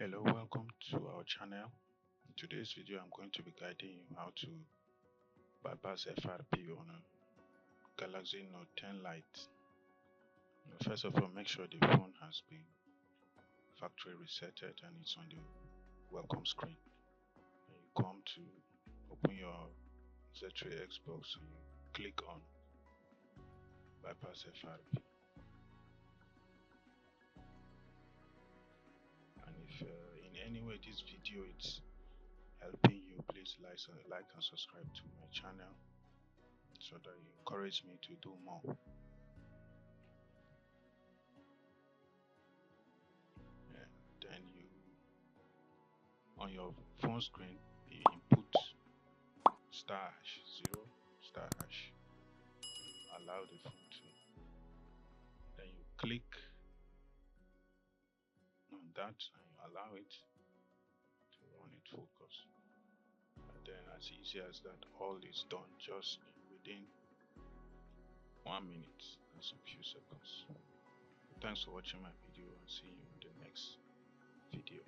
Hello, welcome to our channel. In today's video I'm going to be guiding you how to bypass FRP on a Galaxy Note 10 Lite. First of all, make sure the phone has been factory resetted and it's on the welcome screen. And you come to open your Z3X box and you click on bypass FRP. And if in any way this video is helping you, please like and subscribe to my channel so that you encourage me to do more. Then you, on your phone screen, you input *0 *. Allow the phone to. Then you click on that and you allow it to run it focus. And then as easy as that, all is done just within 1 minute and some few seconds. Thanks for watching my video and see you in the next video.